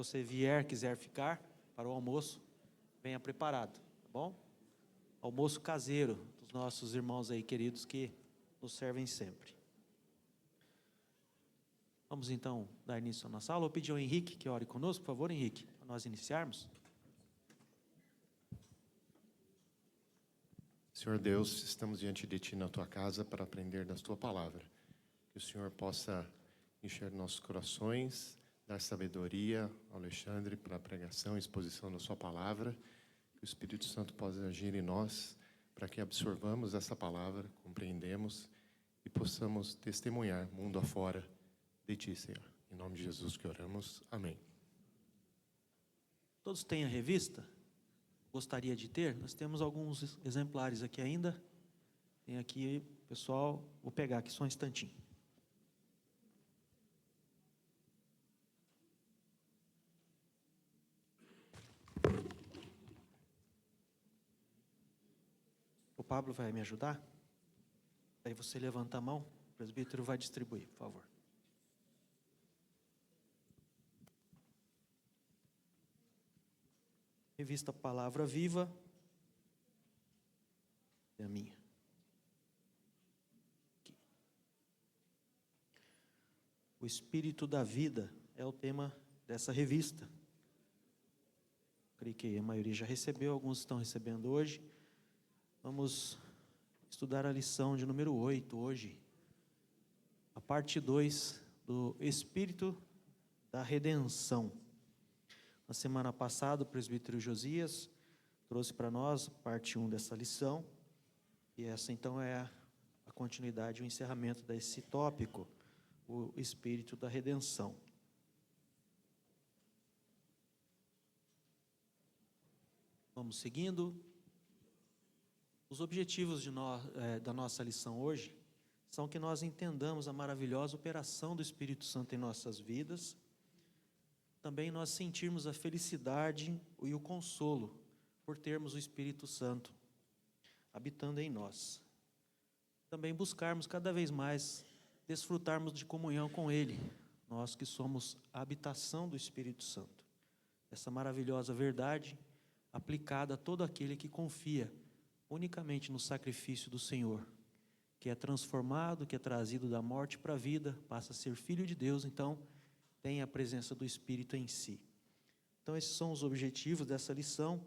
você vier, quiser ficar para o almoço, venha preparado, tá bom? Almoço caseiro dos nossos irmãos aí queridos que nos servem sempre. Vamos então dar início à nossa aula. Eu pedi ao Henrique que ore conosco, por favor, Henrique, para nós iniciarmos. Senhor Deus, estamos diante de Ti na Tua casa para aprender da Tua palavra. Que o Senhor possa encher nossos corações, dar sabedoria ao Alexandre para a pregação e exposição da Sua palavra. Que o Espírito Santo possa agir em nós para que absorvamos essa palavra, compreendemos e possamos testemunhar mundo afora de Ti, Senhor. Em nome de Jesus que oramos. Amém. Todos têm a revista? Gostaria de ter? Nós temos alguns exemplares aqui ainda. Tem aqui, pessoal, vou pegar aqui só um instantinho. O Pablo vai me ajudar? Aí você levanta a mão, o presbítero vai distribuir, por favor. Revista Palavra Viva. É a minha. Aqui. O Espírito da Vida é o tema dessa revista. Creio que a maioria já recebeu, alguns estão recebendo hoje. Vamos estudar a lição de número 8 hoje. A parte 2 do Espírito da Redenção. Na semana passada, o presbítero Josias trouxe para nós parte 1 dessa lição. E essa então é a continuidade, o encerramento desse tópico, o Espírito da Redenção. Vamos seguindo. Os objetivos da nossa lição hoje são que nós entendamos a maravilhosa operação do Espírito Santo em nossas vidas. Também nós sentirmos a felicidade e o consolo por termos o Espírito Santo habitando em nós. Também buscarmos cada vez mais desfrutarmos de comunhão com Ele, nós que somos a habitação do Espírito Santo. Essa maravilhosa verdade aplicada a todo aquele que confia unicamente no sacrifício do Senhor, que é transformado, que é trazido da morte para a vida, passa a ser filho de Deus, então tem a presença do Espírito em si. Então esses são os objetivos dessa lição.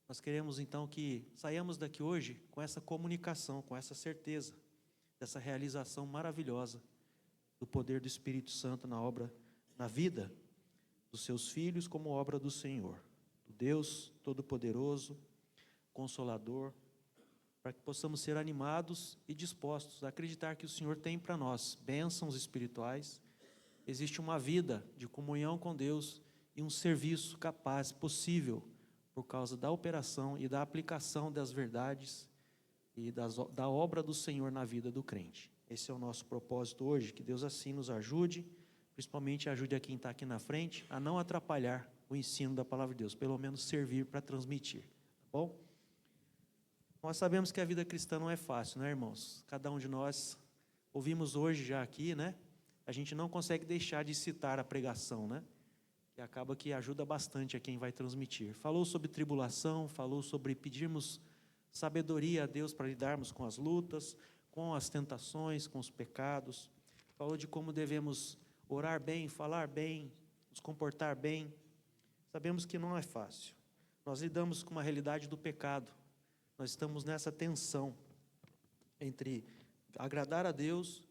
Nós queremos então que saiamos daqui hoje com essa comunicação, com essa certeza, dessa realização maravilhosa do poder do Espírito Santo na obra, na vida dos seus filhos como obra do Senhor, do Deus Todo-Poderoso, Consolador, para que possamos ser animados e dispostos a acreditar que o Senhor tem para nós bênçãos espirituais. Existe uma vida de comunhão com Deus e um serviço capaz, possível, por causa da operação e da aplicação das verdades e da obra do Senhor na vida do crente. Esse é o nosso propósito hoje, que Deus assim nos ajude, principalmente ajude a quem está aqui na frente, a não atrapalhar o ensino da palavra de Deus, pelo menos servir para transmitir, tá bom? Nós sabemos que a vida cristã não é fácil, né, irmãos? Cada um de nós ouvimos hoje já aqui, né? A gente não consegue deixar de citar a pregação, né? Que acaba que ajuda bastante a quem vai transmitir. Falou sobre tribulação, falou sobre pedirmos sabedoria a Deus para lidarmos com as lutas, com as tentações, com os pecados. Falou de como devemos orar bem, falar bem, nos comportar bem. Sabemos que não é fácil. Nós lidamos com uma realidade do pecado. Nós estamos nessa tensão entre agradar a Deus,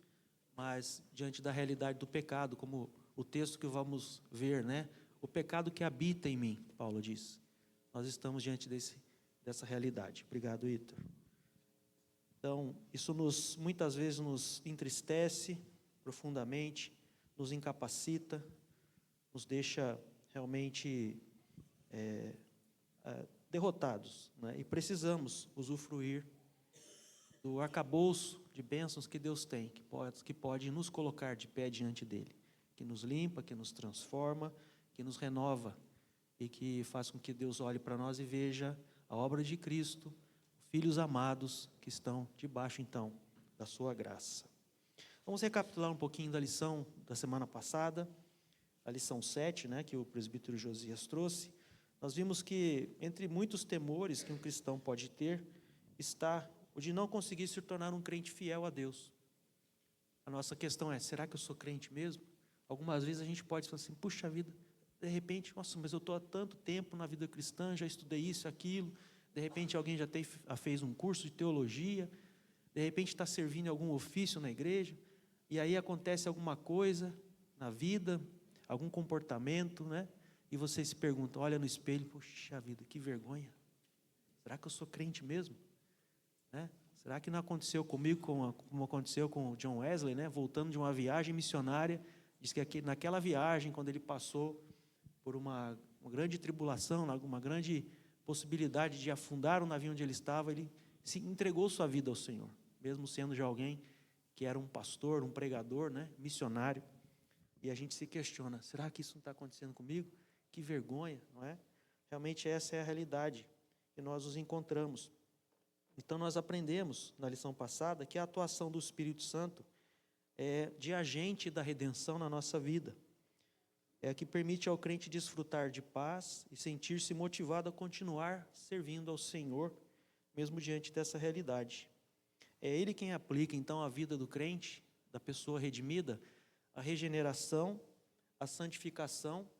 mas diante da realidade do pecado, como o texto que vamos ver, né? O pecado que habita em mim, Paulo diz. Nós estamos diante dessa realidade. Obrigado, Ítor. Então, isso muitas vezes nos entristece profundamente, nos incapacita, nos deixa realmente derrotados, né? E precisamos usufruir do arcabouço de bênçãos que Deus tem, que pode nos colocar de pé diante dele, que nos limpa, que nos transforma, que nos renova e que faz com que Deus olhe para nós e veja a obra de Cristo, filhos amados que estão debaixo então da sua graça. Vamos recapitular um pouquinho da lição da semana passada. a lição 7, né, que o presbítero Josias trouxe, nós vimos que, entre muitos temores que um cristão pode ter, está o de não conseguir se tornar um crente fiel a Deus. A nossa questão é, será que eu sou crente mesmo? Algumas vezes a gente pode falar assim, puxa vida, de repente, nossa, mas eu estou há tanto tempo na vida cristã, já estudei isso, aquilo, de repente alguém já fez um curso de teologia, de repente está servindo em algum ofício na igreja, e aí acontece alguma coisa na vida, algum comportamento, né? E você se pergunta, olha no espelho, puxa vida, que vergonha. Será que eu sou crente mesmo? Né? Será que não aconteceu comigo como aconteceu com o John Wesley, né? Voltando de uma viagem missionária, diz que naquela viagem, quando ele passou por uma grande tribulação, uma grande possibilidade de afundar o navio onde ele estava, ele se entregou sua vida ao Senhor, mesmo sendo já alguém que era um pastor, um pregador, né? Missionário. E a gente se questiona, será que isso não está acontecendo comigo? Que vergonha, não é? Realmente essa é a realidade que nós nos encontramos. Então nós aprendemos na lição passada que a atuação do Espírito Santo é de agente da redenção na nossa vida. É a que permite ao crente desfrutar de paz e sentir-se motivado a continuar servindo ao Senhor, mesmo diante dessa realidade. É Ele quem aplica então à vida do crente, da pessoa redimida, a regeneração, a santificação,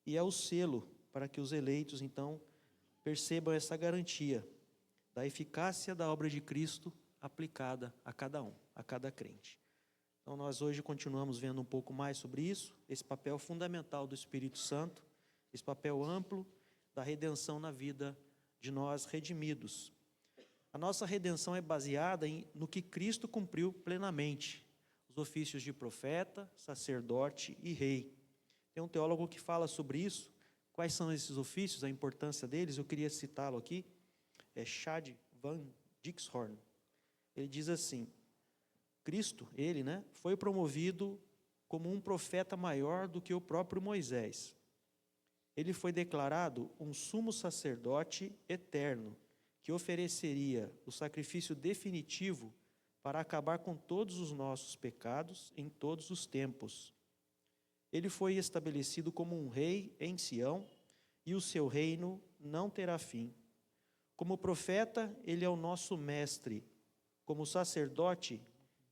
e é o selo para que os eleitos, então, percebam essa garantia da eficácia da obra de Cristo aplicada a cada um, a cada crente. Então, nós hoje continuamos vendo um pouco mais sobre isso, esse papel fundamental do Espírito Santo, esse papel amplo da redenção na vida de nós redimidos. A nossa redenção é baseada no que Cristo cumpriu plenamente, os ofícios de profeta, sacerdote e rei. Tem um teólogo que fala sobre isso. Quais são esses ofícios, a importância deles? Eu queria citá-lo aqui. É Chad Van Dixhoorn. Ele diz assim, Cristo, ele, né, foi promovido como um profeta maior do que o próprio Moisés. Ele foi declarado um sumo sacerdote eterno, que ofereceria o sacrifício definitivo para acabar com todos os nossos pecados em todos os tempos. Ele foi estabelecido como um rei em Sião, e o seu reino não terá fim. Como profeta, ele é o nosso mestre. Como sacerdote,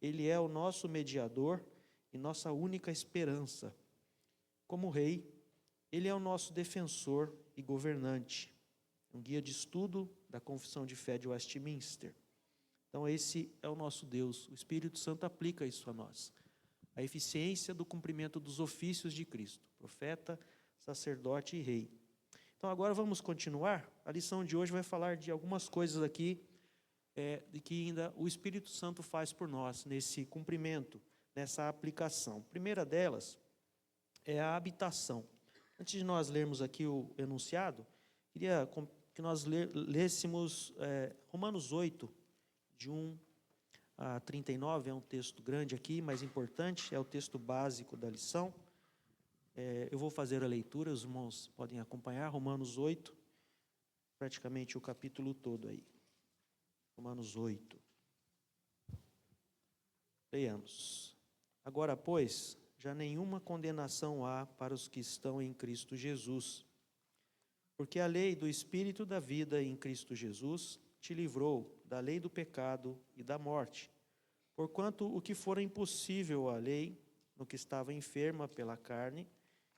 ele é o nosso mediador e nossa única esperança. Como rei, ele é o nosso defensor e governante. Um guia de estudo da Confissão de Fé de Westminster. Então, esse é o nosso Deus. O Espírito Santo aplica isso a nós. A eficiência do cumprimento dos ofícios de Cristo, profeta, sacerdote e rei. Então, agora vamos continuar. A lição de hoje vai falar de algumas coisas aqui, de que ainda o Espírito Santo faz por nós, nesse cumprimento, nessa aplicação. A primeira delas é a habitação. Antes de nós lermos aqui o enunciado, queria que nós lêssemos Romanos 8, de 1 a 39, é um texto grande aqui, mas importante, é o texto básico da lição. Eu vou fazer a leitura, os irmãos podem acompanhar, Romanos 8, praticamente o capítulo todo aí. Romanos 8. Leiamos. Agora, pois, já nenhuma condenação há para os que estão em Cristo Jesus, porque a lei do Espírito da vida em Cristo Jesus te livrou da lei do pecado e da morte. Porquanto o que fora impossível à lei, no que estava enferma pela carne,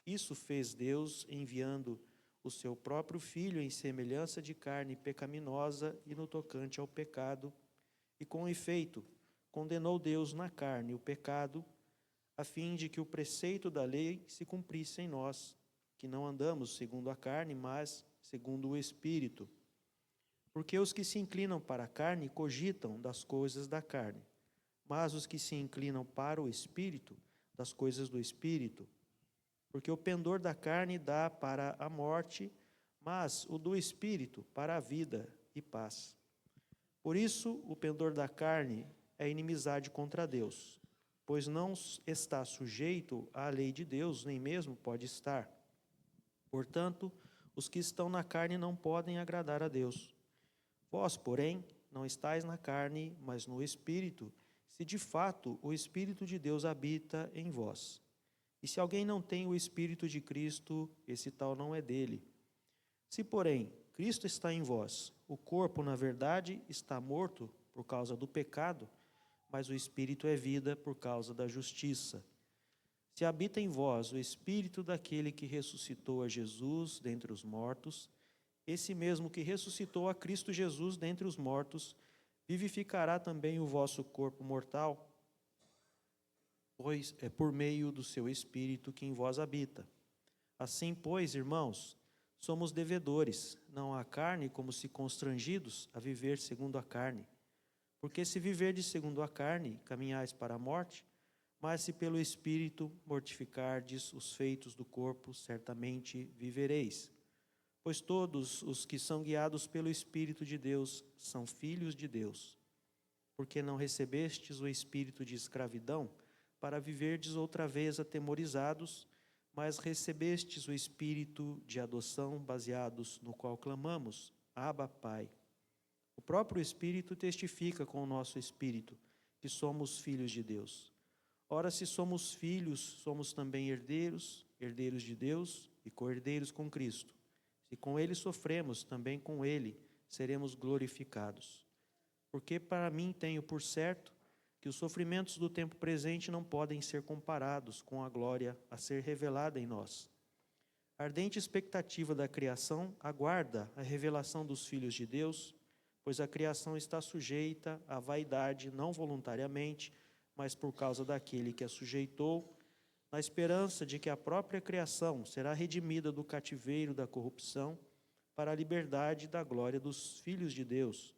isso fez Deus enviando o seu próprio Filho em semelhança de carne pecaminosa e no tocante ao pecado, e com efeito condenou Deus na carne o pecado, a fim de que o preceito da lei se cumprisse em nós, que não andamos segundo a carne, mas segundo o Espírito. Porque os que se inclinam para a carne cogitam das coisas da carne, mas os que se inclinam para o Espírito, das coisas do Espírito. Porque o pendor da carne dá para a morte, mas o do Espírito para a vida e paz. Por isso, o pendor da carne é inimizade contra Deus, pois não está sujeito à lei de Deus, nem mesmo pode estar. Portanto, os que estão na carne não podem agradar a Deus. Vós, porém, não estáis na carne, mas no Espírito, se de fato o Espírito de Deus habita em vós. E se alguém não tem o Espírito de Cristo, esse tal não é dele. Se, porém, Cristo está em vós, o corpo, na verdade, está morto por causa do pecado, mas o Espírito é vida por causa da justiça. Se habita em vós o Espírito daquele que ressuscitou a Jesus dentre os mortos, esse mesmo que ressuscitou a Cristo Jesus dentre os mortos, vivificará também o vosso corpo mortal, pois é por meio do seu Espírito que em vós habita. Assim, pois, irmãos, somos devedores, não à carne, como se constrangidos a viver segundo a carne. Porque se viverdes segundo a carne, caminhais para a morte, mas se pelo Espírito mortificardes os feitos do corpo, certamente vivereis. Pois todos os que são guiados pelo Espírito de Deus são filhos de Deus. Porque não recebestes o espírito de escravidão, para viverdes outra vez atemorizados, mas recebestes o Espírito de adoção, baseados no qual clamamos, Abba, Pai. O próprio Espírito testifica com o nosso espírito que somos filhos de Deus. Ora, se somos filhos, somos também herdeiros, herdeiros de Deus e co-herdeiros com Cristo. Se com Ele sofremos, também com Ele seremos glorificados. Porque para mim tenho por certo que os sofrimentos do tempo presente não podem ser comparados com a glória a ser revelada em nós. A ardente expectativa da criação aguarda a revelação dos filhos de Deus, pois a criação está sujeita à vaidade, não voluntariamente, mas por causa daquele que a sujeitou, na esperança de que a própria criação será redimida do cativeiro da corrupção para a liberdade da glória dos filhos de Deus.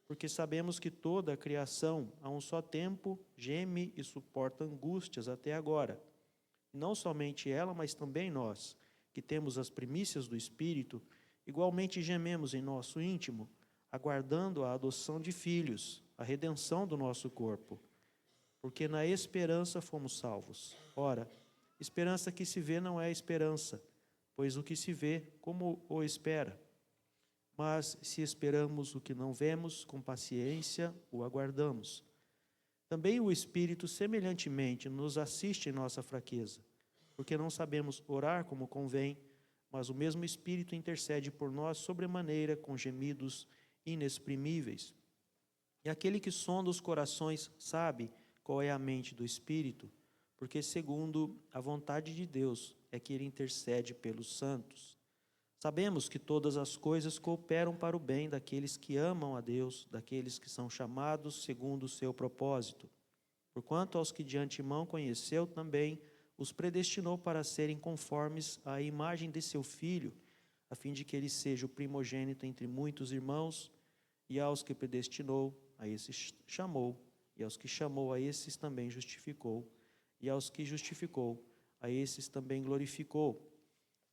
Porque sabemos que toda a criação, a um só tempo, geme e suporta angústias até agora. E não somente ela, mas também nós, que temos as primícias do Espírito, igualmente gememos em nosso íntimo, aguardando a adoção de filhos, a redenção do nosso corpo. Porque na esperança fomos salvos. Ora, esperança que se vê não é esperança, pois o que se vê, como o espera? Mas se esperamos o que não vemos, com paciência o aguardamos. Também o Espírito, semelhantemente, nos assiste em nossa fraqueza, porque não sabemos orar como convém, mas o mesmo Espírito intercede por nós sobremaneira com gemidos inexprimíveis. E aquele que sonda os corações sabe qual é a mente do Espírito, porque segundo a vontade de Deus é que ele intercede pelos santos. Sabemos que todas as coisas cooperam para o bem daqueles que amam a Deus, daqueles que são chamados segundo o seu propósito. Porquanto aos que de antemão conheceu também, os predestinou para serem conformes à imagem de seu Filho, a fim de que ele seja o primogênito entre muitos irmãos, e aos que predestinou, a esses chamou, e aos que chamou, a esses também justificou, e aos que justificou, a esses também glorificou.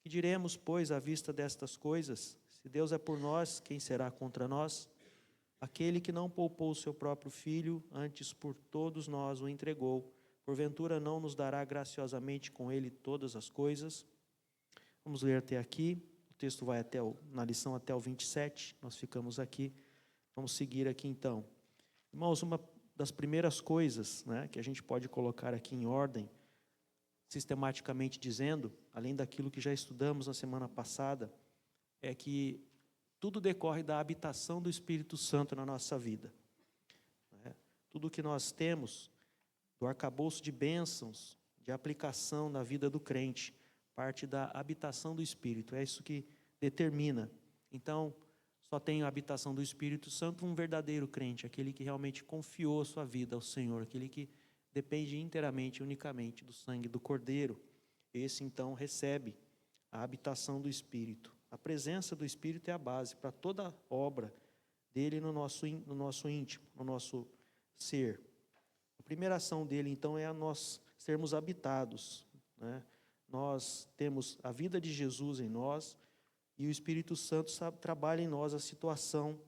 Que diremos, pois, à vista destas coisas? Se Deus é por nós, quem será contra nós? Aquele que não poupou o seu próprio Filho, antes por todos nós o entregou, porventura não nos dará graciosamente com ele todas as coisas? Vamos ler até aqui, o texto vai na lição até o 27, nós ficamos aqui, vamos seguir aqui então. Irmãos, uma das primeiras coisas, que a gente pode colocar aqui em ordem, sistematicamente dizendo, além daquilo que já estudamos na semana passada, é que tudo decorre da habitação do Espírito Santo na nossa vida. Tudo que nós temos, do arcabouço de bênçãos, de aplicação na vida do crente, parte da habitação do Espírito, é isso que determina. Então, só tem a habitação do Espírito Santo um verdadeiro crente, aquele que realmente confiou sua vida ao Senhor, aquele que depende inteiramente, unicamente do sangue do Cordeiro. Esse, então, recebe a habitação do Espírito. A presença do Espírito é a base para toda a obra dele no nosso íntimo, no nosso ser. A primeira ação dele, então, é a nós sermos habitados. Nós temos a vida de Jesus em nós e o Espírito Santo trabalha em nós a situação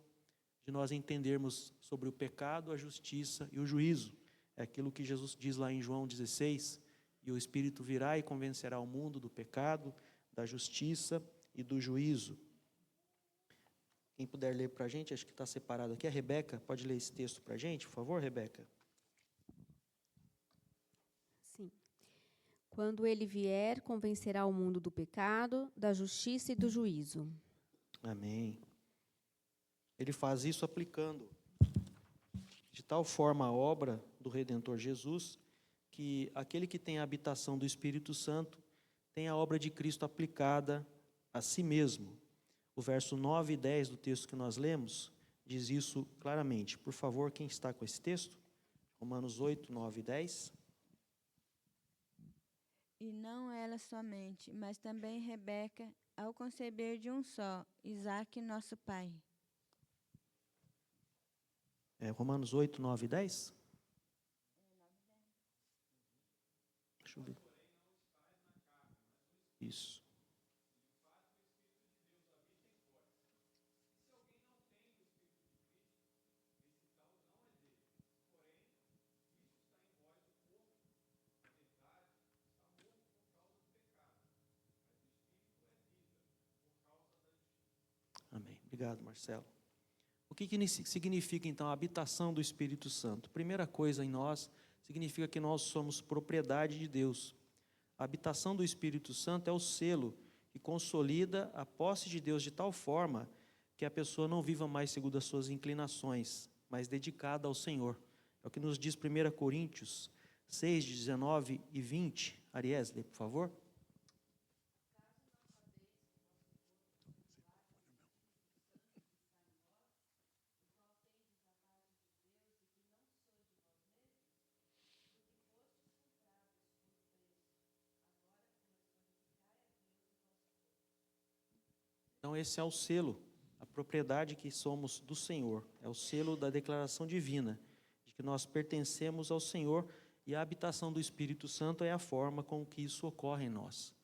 de nós entendermos sobre o pecado, a justiça e o juízo. É aquilo que Jesus diz lá em João 16, e o Espírito virá e convencerá o mundo do pecado, da justiça e do juízo. Quem puder ler para a gente, acho que está separado aqui, a Rebeca, pode ler esse texto para a gente, por favor, Rebeca? Sim. Quando ele vier, convencerá o mundo do pecado, da justiça e do juízo. Amém. Ele faz isso aplicando de tal forma a obra do Redentor Jesus, que aquele que tem a habitação do Espírito Santo tem a obra de Cristo aplicada a si mesmo. O verso 9 e 10 do texto que nós lemos diz isso claramente. Por favor, quem está com esse texto? Romanos 8, 9 e 10. E não ela somente, mas também Rebeca, ao conceber de um só, Isaque, nosso pai. Romanos 8, 9 e 10? Deixa eu ver. Isso. Amém. Obrigado, Marcelo. O que significa, então, a habitação do Espírito Santo? Primeira coisa em nós, significa que nós somos propriedade de Deus. A habitação do Espírito Santo é o selo que consolida a posse de Deus de tal forma que a pessoa não viva mais segundo as suas inclinações, mas dedicada ao Senhor. É o que nos diz 1 Coríntios 6, 19 e 20. Ariesle, por favor. Então esse é o selo, a propriedade que somos do Senhor. É o selo da declaração divina, de que nós pertencemos ao Senhor, e a habitação do Espírito Santo é a forma com que isso ocorre em nós.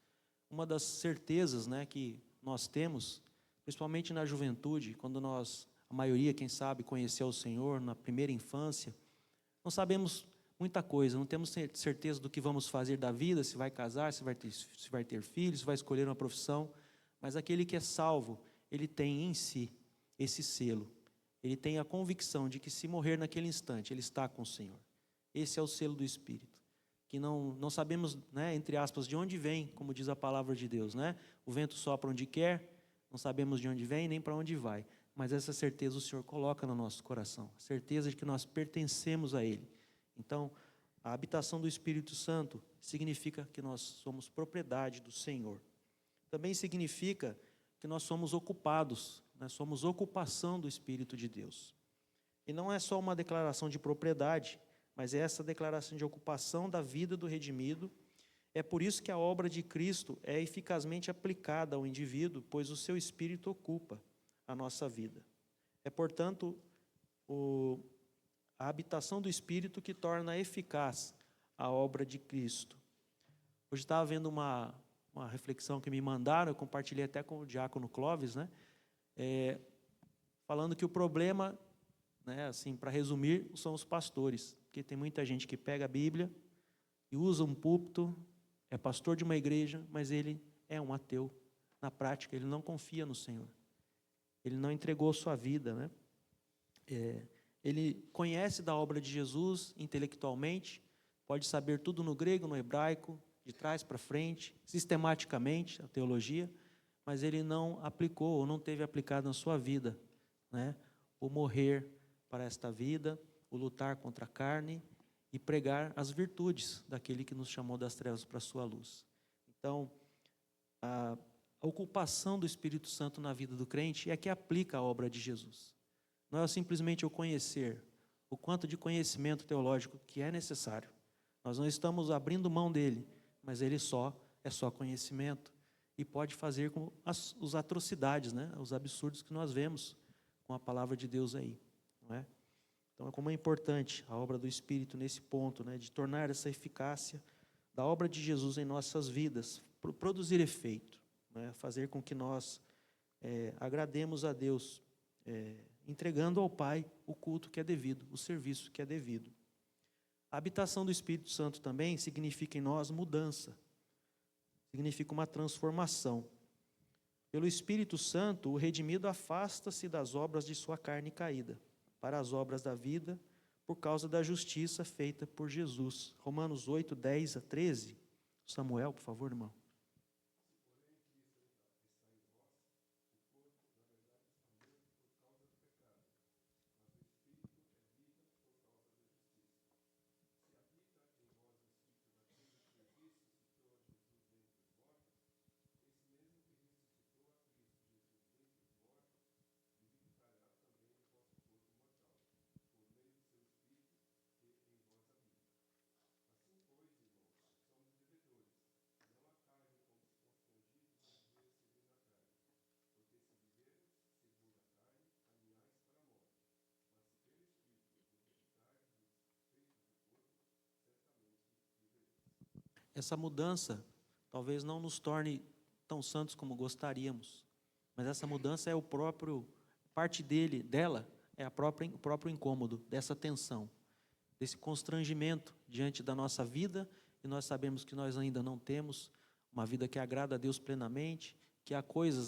Uma das certezas, que nós temos, principalmente na juventude, quando a maioria, quem sabe, conheceu o Senhor na primeira infância, não sabemos muita coisa, não temos certeza do que vamos fazer da vida, se vai casar, se vai ter filhos, se vai escolher uma profissão. Mas aquele que é salvo, ele tem em si esse selo. Ele tem a convicção de que se morrer naquele instante, ele está com o Senhor. Esse é o selo do Espírito. Que não sabemos, entre aspas, de onde vem, como diz a palavra de Deus. O vento sopra onde quer, não sabemos de onde vem nem para onde vai. Mas essa certeza o Senhor coloca no nosso coração. A certeza de que nós pertencemos a Ele. Então, a habitação do Espírito Santo significa que nós somos propriedade do Senhor. Também significa que nós somos ocupados, somos ocupação do Espírito de Deus. E não é só uma declaração de propriedade, mas é essa declaração de ocupação da vida do redimido. É por isso que a obra de Cristo é eficazmente aplicada ao indivíduo, pois o seu Espírito ocupa a nossa vida. É, portanto, a habitação do Espírito que torna eficaz a obra de Cristo. Hoje estava vendo uma reflexão que me mandaram, eu compartilhei até com o diácono Clóvis, falando que o problema, assim, para resumir, são os pastores, porque tem muita gente que pega a Bíblia e usa um púlpito, é pastor de uma igreja, mas ele é um ateu. Na prática, ele não confia no Senhor. Ele não entregou sua vida, Ele conhece da obra de Jesus intelectualmente, pode saber tudo no grego, no hebraico, de trás para frente, sistematicamente, a teologia, mas ele não aplicou, ou não teve aplicado na sua vida, o morrer para esta vida, o lutar contra a carne e pregar as virtudes daquele que nos chamou das trevas para a sua luz. Então, a ocupação do Espírito Santo na vida do crente é que aplica a obra de Jesus. Não é simplesmente o conhecer, o quanto de conhecimento teológico que é necessário. Nós não estamos abrindo mão dele, mas ele é só conhecimento e pode fazer com as atrocidades, os absurdos que nós vemos com a palavra de Deus aí, não é? Então, como é importante a obra do Espírito nesse ponto, de tornar essa eficácia da obra de Jesus em nossas vidas, produzir efeito, fazer com que nós agrademos a Deus, entregando ao Pai o culto que é devido, o serviço que é devido. A habitação do Espírito Santo também significa em nós mudança, significa uma transformação. Pelo Espírito Santo, o redimido afasta-se das obras de sua carne caída, para as obras da vida, por causa da justiça feita por Jesus. Romanos 8, 10 a 13, Samuel, por favor, irmão. Essa mudança talvez não nos torne tão santos como gostaríamos, mas essa mudança é parte dela é o próprio incômodo, dessa tensão, desse constrangimento diante da nossa vida, e nós sabemos que nós ainda não temos uma vida que agrada a Deus plenamente, que há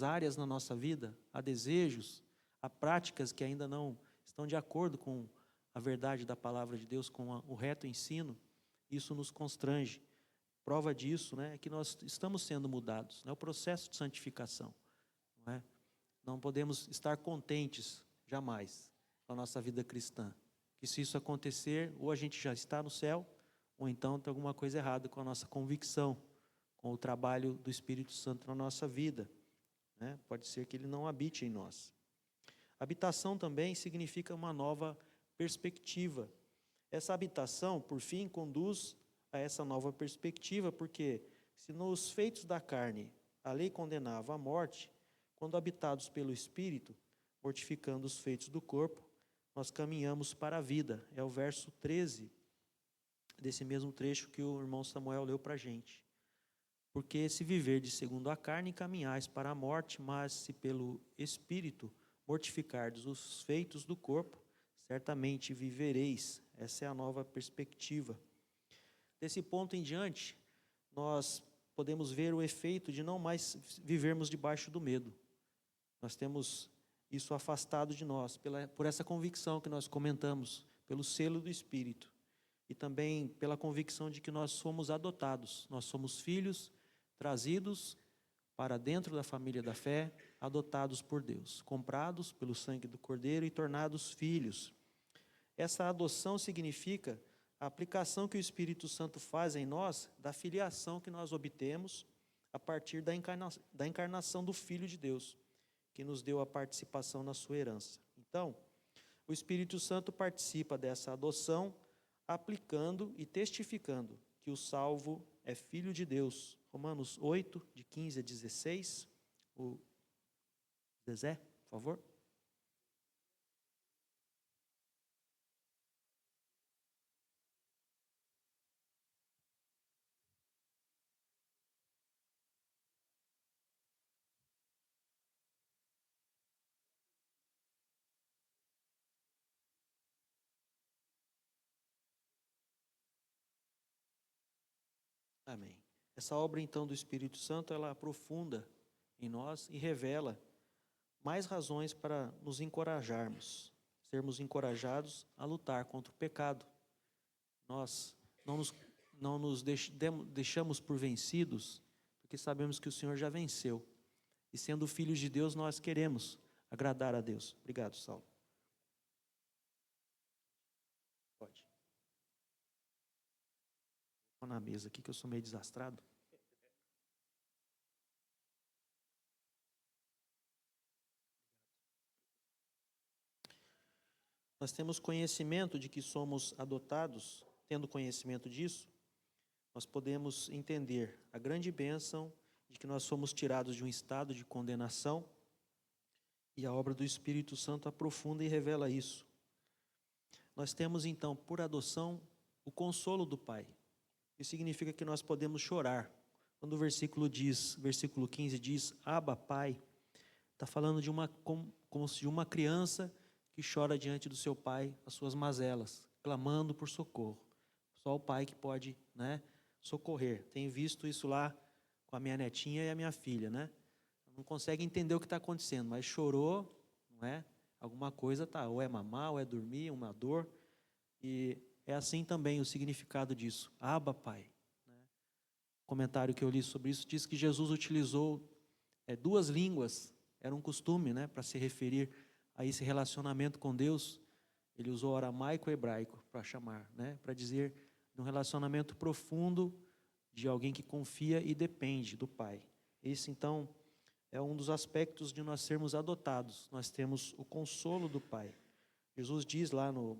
áreas na nossa vida, há desejos, há práticas que ainda não estão de acordo com a verdade da palavra de Deus, com o reto ensino. Isso nos constrange. Prova disso, né, é que nós estamos sendo mudados, né, o processo de santificação. Não é? Não podemos estar contentes, jamais, com a nossa vida cristã. Que se isso acontecer, ou a gente já está no céu, ou então tem alguma coisa errada com a nossa convicção, com o trabalho do Espírito Santo na nossa vida. Né? Pode ser que ele não habite em nós. Habitação também significa uma nova perspectiva. Essa habitação, por fim, conduz a essa nova perspectiva, porque se nos feitos da carne a lei condenava a morte, quando habitados pelo Espírito, mortificando os feitos do corpo, nós caminhamos para a vida. É o verso 13 desse mesmo trecho que o irmão Samuel leu para a gente. Porque se viverdes segundo a carne, caminhais para a morte, mas se pelo Espírito mortificardes os feitos do corpo, certamente vivereis. Essa é a nova perspectiva. Desse ponto em diante, nós podemos ver o efeito de não mais vivermos debaixo do medo. Nós temos isso afastado de nós, por essa convicção que nós comentamos, pelo selo do Espírito, e também pela convicção de que nós somos adotados, nós somos filhos trazidos para dentro da família da fé, adotados por Deus, comprados pelo sangue do Cordeiro e tornados filhos. Essa adoção significa a aplicação que o Espírito Santo faz em nós da filiação que nós obtemos a partir da encarnação do Filho de Deus, que nos deu a participação na sua herança. Então, o Espírito Santo participa dessa adoção, aplicando e testificando que o salvo é filho de Deus. Romanos 8, de 15 a 16. O Zezé, por favor. Amém. Essa obra, então, do Espírito Santo, ela aprofunda em nós e revela mais razões para nos encorajarmos, sermos encorajados a lutar contra o pecado. Nós não nos deixamos por vencidos, porque sabemos que o Senhor já venceu. E sendo filhos de Deus, nós queremos agradar a Deus. Obrigado, Saulo. Pode. Vou na mesa aqui que eu sou meio desastrado. Nós temos conhecimento de que somos adotados. Tendo conhecimento disso, nós podemos entender a grande bênção de que nós somos tirados de um estado de condenação, e a obra do Espírito Santo aprofunda e revela isso. Nós temos então, por adoção, o consolo do Pai. Isso significa que nós podemos chorar. Quando o versículo 15 diz, Abba, Pai, está falando como se de uma criança que chora diante do seu pai as suas mazelas, clamando por socorro. Só o pai que pode, né, socorrer. Tenho visto isso lá com a minha netinha e a minha filha, né? Não consegue entender o que está acontecendo, mas chorou, não é? Alguma coisa tá, ou é mamar, ou é dormir, uma dor. E é assim também o significado disso. Abba, Pai. comentário que eu li sobre isso diz que Jesus utilizou duas línguas, era um costume, né, para se referir a esse relacionamento com Deus. Ele usou aramaico e hebraico para chamar, né, para dizer de um relacionamento profundo de alguém que confia e depende do Pai. Esse, então, é um dos aspectos de nós sermos adotados. Nós temos o consolo do Pai. Jesus diz lá no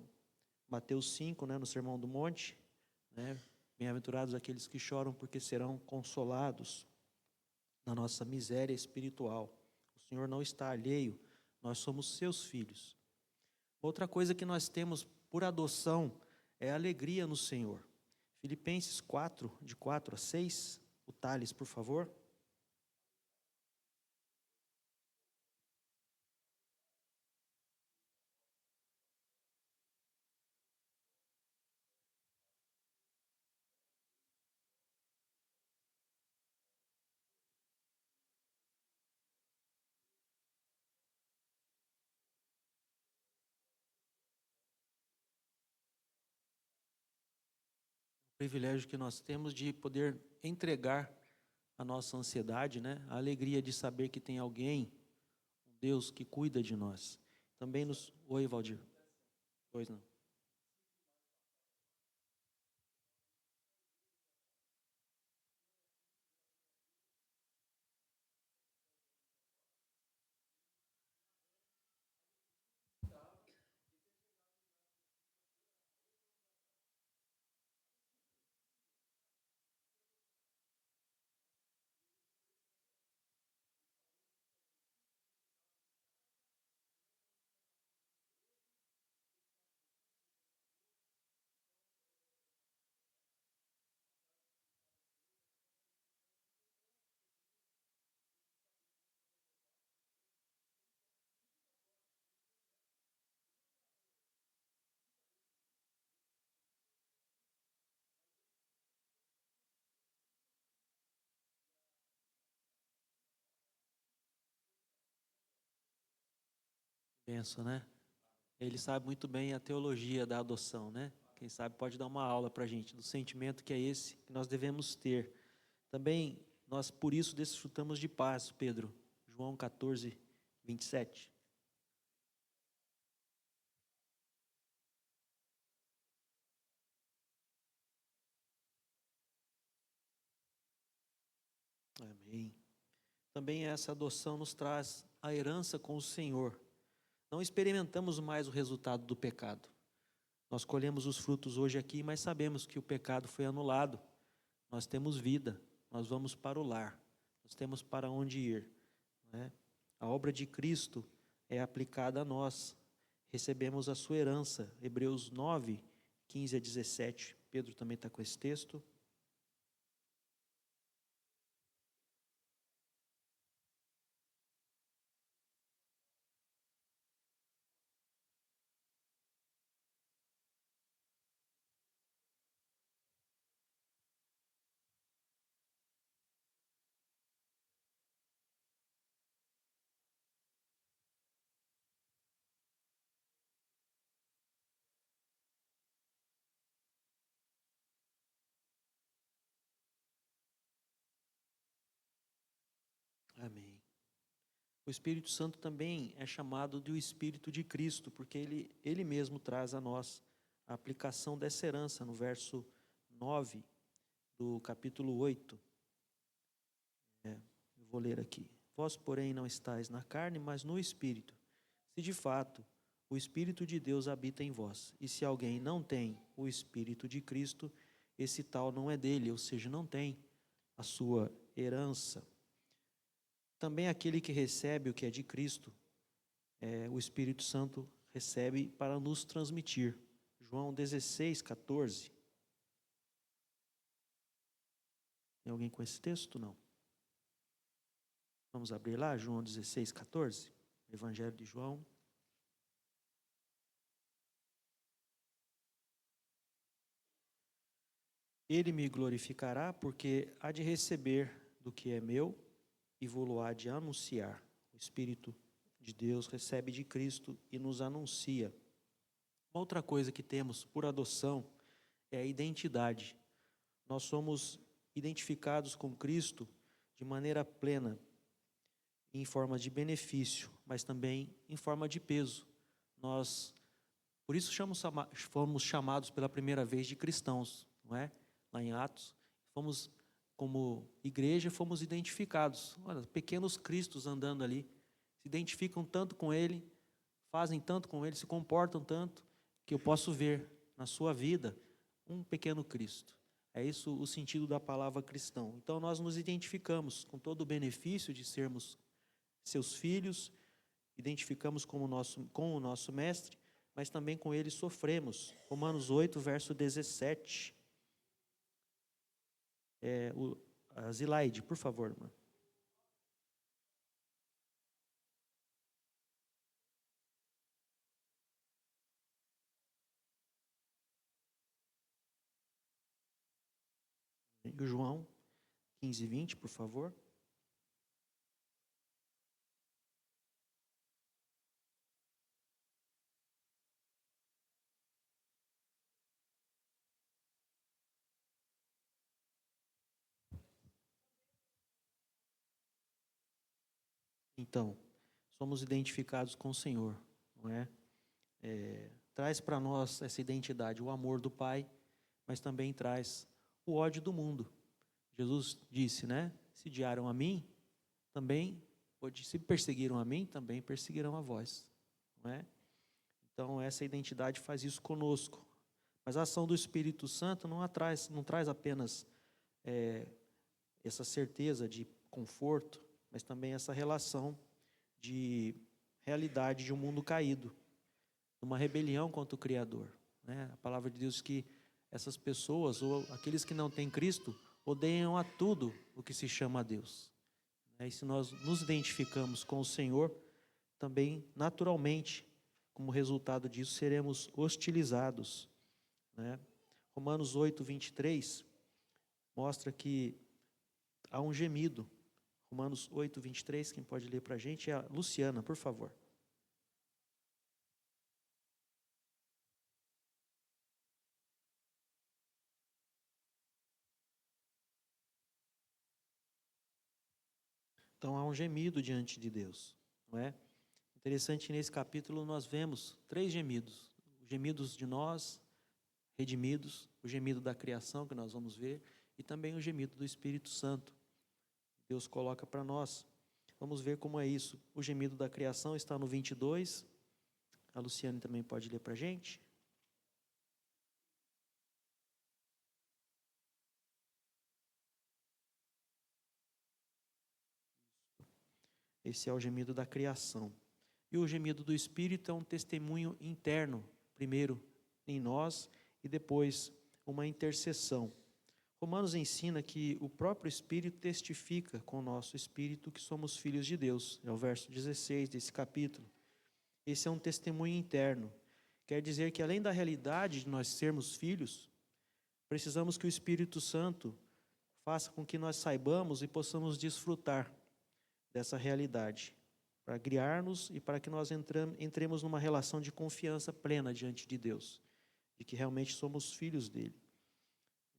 Mateus 5, né, no Sermão do Monte, né, bem-aventurados aqueles que choram porque serão consolados na nossa miséria espiritual. O Senhor não está alheio, nós somos seus filhos. Outra coisa que nós temos por adoção é a alegria no Senhor. Filipenses 4, de 4 a 6, o Thales, por favor. O privilégio que nós temos de poder entregar a nossa ansiedade, né? A alegria de saber que tem alguém, um Deus que cuida de nós. Também nos... Oi, Valdir. Pois não. Penso, né? Ele sabe muito bem a teologia da adoção, né? Quem sabe pode dar uma aula para a gente do sentimento que é esse que nós devemos ter. Também nós, por isso, desfrutamos de paz, Pedro. João 14, 27. Amém. Também essa adoção nos traz a herança com o Senhor. Não experimentamos mais o resultado do pecado. Nós colhemos os frutos hoje aqui, mas sabemos que o pecado foi anulado. Nós temos vida, nós vamos para o lar, nós temos para onde ir, né? A obra de Cristo é aplicada a nós. Recebemos a sua herança. Hebreus 9, 15 a 17. Pedro também está com esse texto. Amém. O Espírito Santo também é chamado de o Espírito de Cristo, porque ele mesmo traz a nós a aplicação dessa herança, no verso 9 do capítulo 8. Eu vou ler aqui. Vós, porém, não estáis na carne, mas no Espírito, se de fato o Espírito de Deus habita em vós. E se alguém não tem o Espírito de Cristo, esse tal não é dele, ou seja, não tem a sua herança. Também aquele que recebe o que é de Cristo, o Espírito Santo recebe para nos transmitir. João 16, 14. Tem alguém com esse texto? Não. Vamos abrir lá, João 16, 14. Evangelho de João. Ele me glorificará, porque há de receber do que é meu e vou-lo há de anunciar. O Espírito de Deus recebe de Cristo e nos anuncia. Uma outra coisa que temos por adoção é a identidade. Nós somos identificados com Cristo de maneira plena, em forma de benefício, mas também em forma de peso. Nós, por isso, fomos chamados pela primeira vez de cristãos, não é? Lá em Atos, como igreja, fomos identificados. Olha, pequenos cristos andando ali, se identificam tanto com Ele, fazem tanto com Ele, se comportam tanto, que eu posso ver na sua vida um pequeno Cristo. É isso o sentido da palavra cristão. Então, nós nos identificamos com todo o benefício de sermos seus filhos, identificamos com o nosso mestre, mas também com ele sofremos. Romanos 8, verso 17. A Zilaide, por favor, irmã. E o João 15, 20, por favor. Então, somos identificados com o Senhor, não é? Traz para nós essa identidade, o amor do Pai, mas também traz o ódio do mundo. Jesus disse, né? Se odiaram a mim, se perseguiram a mim, também perseguirão a vós, não é? Então, essa identidade faz isso conosco. Mas a ação do Espírito Santo não traz apenas essa certeza de conforto, mas também essa relação de realidade de um mundo caído, uma rebelião contra o Criador, né? A palavra de Deus diz que essas pessoas, ou aqueles que não têm Cristo, odeiam a tudo o que se chama a Deus. E se nós nos identificamos com o Senhor, também, naturalmente, como resultado disso, seremos hostilizados, né? Romanos 8, 23, mostra que há um gemido. Romanos 8, 23, quem pode ler para a gente é a Luciana, por favor. Então, há um gemido diante de Deus, não é? Interessante, nesse capítulo nós vemos 3 gemidos. Os gemidos de nós, redimidos, o gemido da criação, que nós vamos ver, e também o gemido do Espírito Santo. Deus coloca para nós. Vamos ver como é isso. O gemido da criação está no 22. A Luciane também pode ler para a gente. Esse é o gemido da criação. E o gemido do Espírito é um testemunho interno, primeiro em nós e depois uma intercessão. Romanos ensina que o próprio Espírito testifica com o nosso espírito que somos filhos de Deus. É o verso 16 desse capítulo. Esse é um testemunho interno. Quer dizer que além da realidade de nós sermos filhos, precisamos que o Espírito Santo faça com que nós saibamos e possamos desfrutar dessa realidade, para guiar-nos e para que nós entremos numa relação de confiança plena diante de Deus, de que realmente somos filhos dele.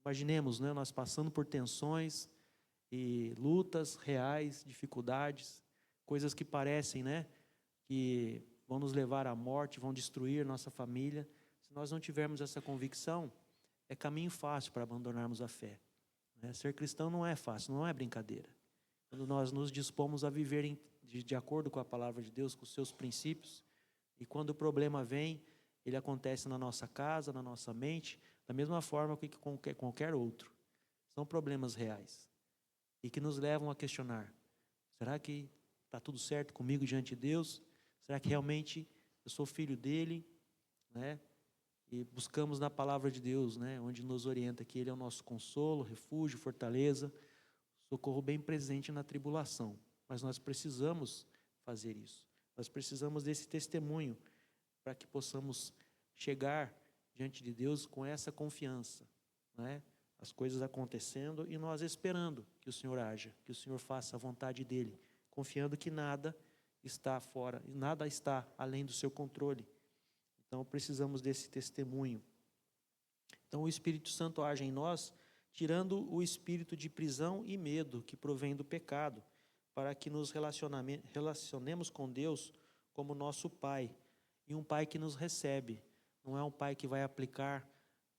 Imaginemos, né, nós passando por tensões e lutas reais, dificuldades, coisas que parecem, né, que vão nos levar à morte, vão destruir nossa família. Se nós não tivermos essa convicção, é caminho fácil para abandonarmos a fé, né? Ser cristão não é fácil, não é brincadeira. Quando nós nos dispomos a viver de acordo com a palavra de Deus, com os seus princípios, e quando o problema vem, ele acontece na nossa casa, na nossa mente, da mesma forma que qualquer outro. São problemas reais e que nos levam a questionar: será que está tudo certo comigo diante de Deus? Será que realmente eu sou filho dele? Né? E buscamos na palavra de Deus, né, onde nos orienta que ele é o nosso consolo, refúgio, fortaleza, socorro bem presente na tribulação. Mas nós precisamos fazer isso. Nós precisamos desse testemunho para que possamos chegar diante de Deus com essa confiança, né? As coisas acontecendo e nós esperando que o Senhor haja, que o Senhor faça a vontade dEle, confiando que nada está fora, nada está além do seu controle. Então precisamos desse testemunho. Então o Espírito Santo age em nós tirando o espírito de prisão e medo que provém do pecado, para que nos relacionemos com Deus como nosso Pai, e um Pai que nos recebe. Não é um Pai que vai aplicar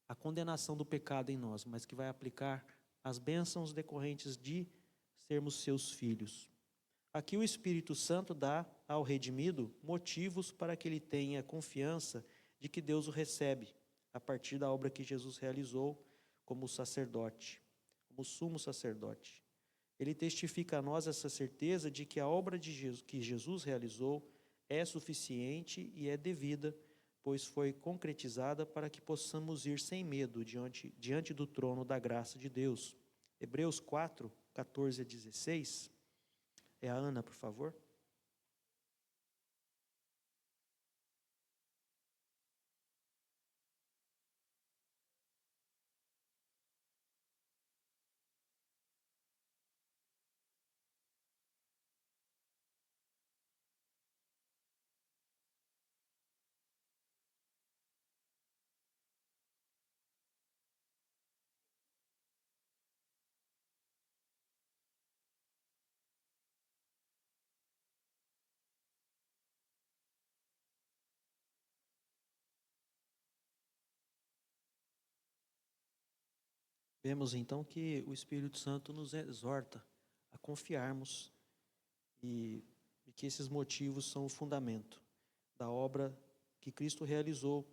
a condenação do pecado em nós, mas que vai aplicar as bênçãos decorrentes de sermos seus filhos. Aqui o Espírito Santo dá ao redimido motivos para que ele tenha confiança de que Deus o recebe, a partir da obra que Jesus realizou como sacerdote, como sumo sacerdote. Ele testifica a nós essa certeza de que a obra de Jesus, que Jesus realizou é suficiente e é devida, pois foi concretizada para que possamos ir sem medo diante do trono da graça de Deus. Hebreus 4, 14 a 16. É a Ana, por favor. Vemos então que o Espírito Santo nos exorta a confiarmos e que esses motivos são o fundamento da obra que Cristo realizou.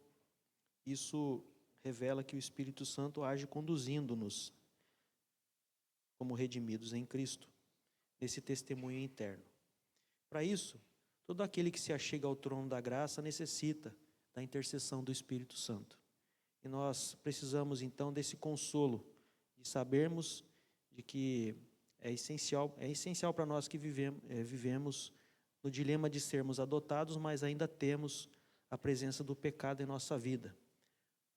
Isso revela que o Espírito Santo age conduzindo-nos como redimidos em Cristo, nesse testemunho interno. Para isso, todo aquele que se achega ao trono da graça necessita da intercessão do Espírito Santo. E nós precisamos então desse consolo, de sabermos de que é essencial para nós que vivemos no dilema de sermos adotados, mas ainda temos a presença do pecado em nossa vida.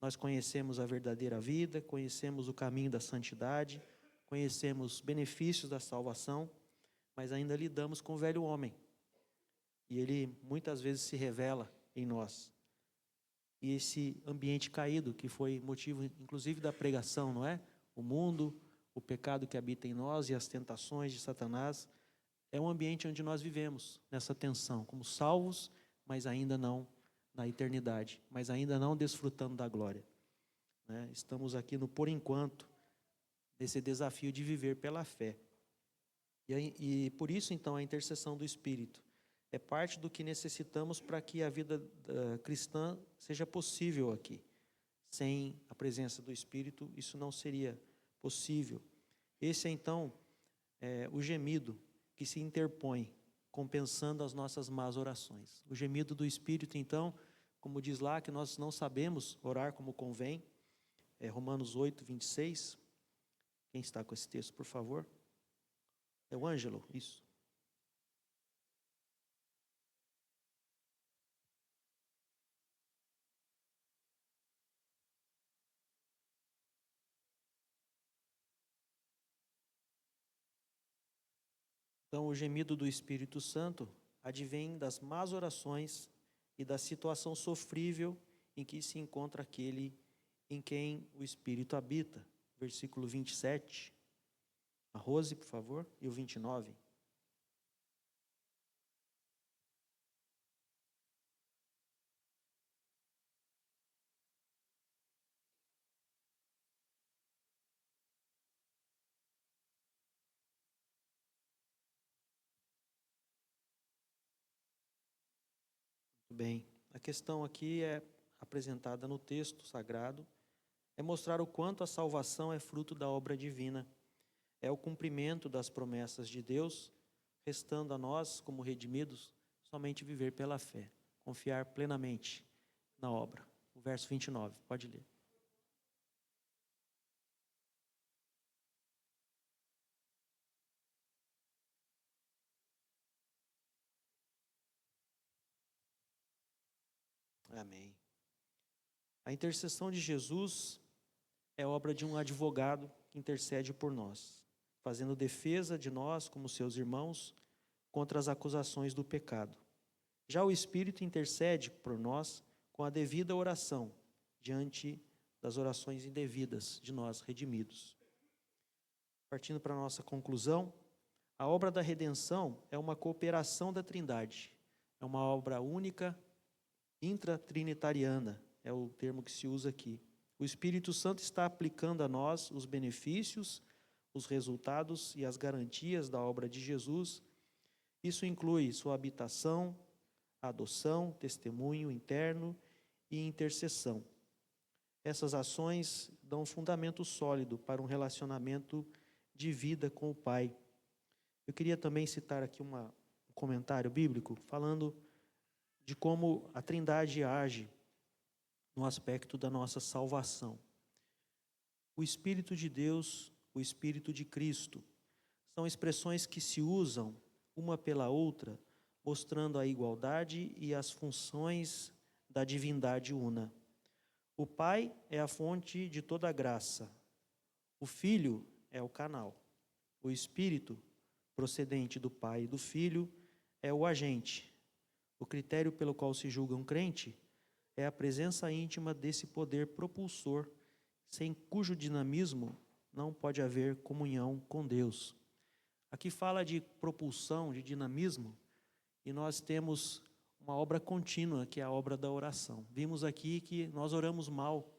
Nós conhecemos a verdadeira vida, conhecemos o caminho da santidade, conhecemos os benefícios da salvação, mas ainda lidamos com o velho homem. E ele muitas vezes se revela em nós. E esse ambiente caído, que foi motivo inclusive da pregação, não é? O mundo, o pecado que habita em nós e as tentações de Satanás, é um ambiente onde nós vivemos, nessa tensão, como salvos, mas ainda não na eternidade, mas ainda não desfrutando da glória. Né? Estamos aqui no por enquanto, nesse desafio de viver pela fé. E por isso, então, a intercessão do Espírito é parte do que necessitamos para que a vida cristã seja possível aqui. Sem a presença do Espírito, isso não seria possível. Esse é, então, o gemido que se interpõe, compensando as nossas más orações. O gemido do Espírito, então, como diz lá, que nós não sabemos orar como convém, Romanos 8, 26. Quem está com esse texto, por favor? É o Ângelo, isso. Então, o gemido do Espírito Santo advém das más orações e da situação sofrível em que se encontra aquele em quem o Espírito habita. Versículo 27. A Rose, por favor, e o 29. Muito bem. A questão aqui é apresentada no texto sagrado, é mostrar o quanto a salvação é fruto da obra divina. É o cumprimento das promessas de Deus, restando a nós, como redimidos, somente viver pela fé, confiar plenamente na obra. O verso 29, pode ler. Amém. A intercessão de Jesus é obra de um advogado que intercede por nós, fazendo defesa de nós, como seus irmãos, contra as acusações do pecado. Já o Espírito intercede por nós com a devida oração, diante das orações indevidas de nós redimidos. partindo para a nossa conclusão, a obra da redenção é uma cooperação da Trindade. É uma obra única, intratrinitariana, é o termo que se usa aqui. O Espírito Santo está aplicando a nós os benefícios, os resultados e as garantias da obra de Jesus. Isso inclui sua habitação, adoção, testemunho interno e intercessão. Essas ações dão um fundamento sólido para um relacionamento de vida com o Pai. Eu queria também citar aqui um comentário bíblico falando de como a Trindade age no aspecto da nossa salvação. O Espírito de Deus, o Espírito de Cristo, são expressões que se usam uma pela outra, mostrando a igualdade e as funções da divindade una. O Pai é a fonte de toda a graça. O Filho é o canal. O Espírito, procedente do Pai e do Filho, é o agente. O critério pelo qual se julga um crente é a presença íntima desse poder propulsor, sem cujo dinamismo não pode haver comunhão com Deus. Aqui fala de propulsão, de dinamismo, e nós temos uma obra contínua, que é a obra da oração. Vimos aqui que nós oramos mal,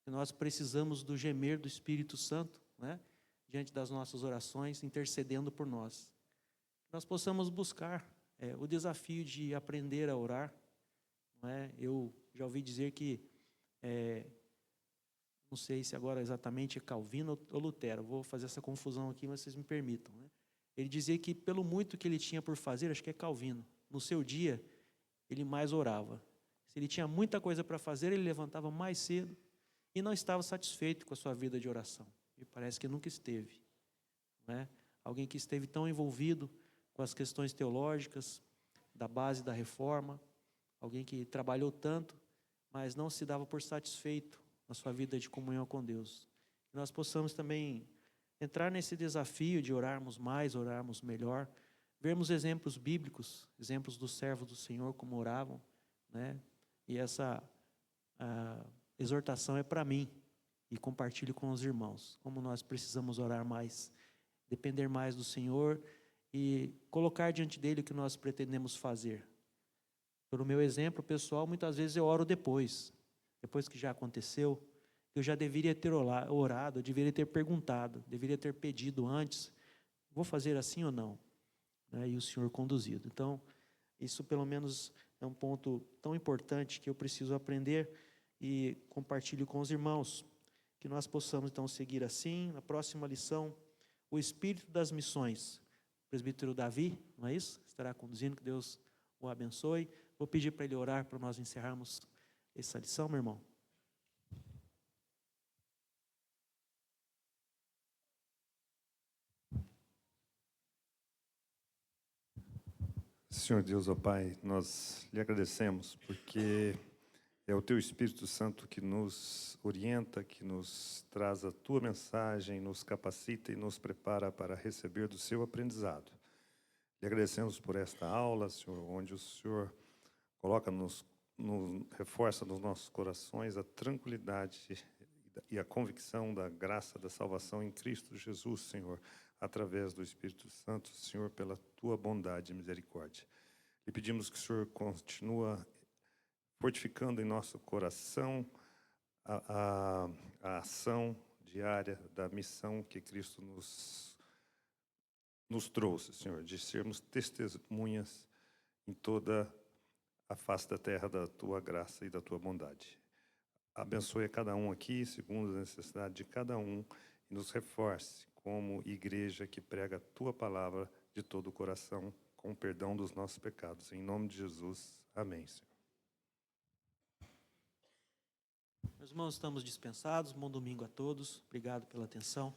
que nós precisamos do gemer do Espírito Santo, né, diante das nossas orações, intercedendo por nós. Nós possamos buscar o desafio de aprender a orar. Não é? Eu já ouvi dizer que, não sei se agora exatamente é Calvino ou Lutero, vou fazer essa confusão aqui, mas vocês me permitam. Né? Ele dizia que pelo muito que ele tinha por fazer, acho que é Calvino, no seu dia, ele mais orava. Se ele tinha muita coisa para fazer, ele levantava mais cedo e não estava satisfeito com a sua vida de oração. E parece que nunca esteve. Não é? Alguém que esteve tão envolvido com as questões teológicas, da base da reforma, alguém que trabalhou tanto, mas não se dava por satisfeito na sua vida de comunhão com Deus. Que nós possamos também entrar nesse desafio de orarmos mais, orarmos melhor, vermos exemplos bíblicos, exemplos dos servos do Senhor, como oravam, né? E essa exortação é para mim, e compartilho com os irmãos, como nós precisamos orar mais, depender mais do Senhor e colocar diante dele o que nós pretendemos fazer. Pelo meu exemplo pessoal, muitas vezes eu oro depois que já aconteceu. Eu já deveria ter orado, eu deveria ter perguntado, deveria ter pedido antes, vou fazer assim ou não? E o Senhor conduzido. Então, isso pelo menos é um ponto tão importante que eu preciso aprender e compartilho com os irmãos, que nós possamos então seguir assim. Na próxima lição, o Espírito das Missões. O presbítero Davi, não é isso? Estará conduzindo, que Deus o abençoe. Vou pedir para ele orar para nós encerrarmos essa lição, meu irmão. Senhor Deus, ó Pai, nós lhe agradecemos porque é o Teu Espírito Santo que nos orienta, que nos traz a Tua mensagem, nos capacita e nos prepara para receber do Seu aprendizado. Lhe agradecemos por esta aula, Senhor, onde o Senhor reforça nos nossos corações a tranquilidade e a convicção da graça da salvação em Cristo Jesus, Senhor, através do Espírito Santo, Senhor, pela Tua bondade e misericórdia. E pedimos que o Senhor continue fortificando em nosso coração a ação diária da missão que Cristo nos trouxe, Senhor, de sermos testemunhas em toda a face da terra da Tua graça e da Tua bondade. Abençoe a cada um aqui, segundo a necessidade de cada um, e nos reforce como igreja que prega a Tua palavra de todo o coração, com o perdão dos nossos pecados. Em nome de Jesus, amém, Senhor. Meus irmãos, estamos dispensados. Bom domingo a todos. Obrigado pela atenção.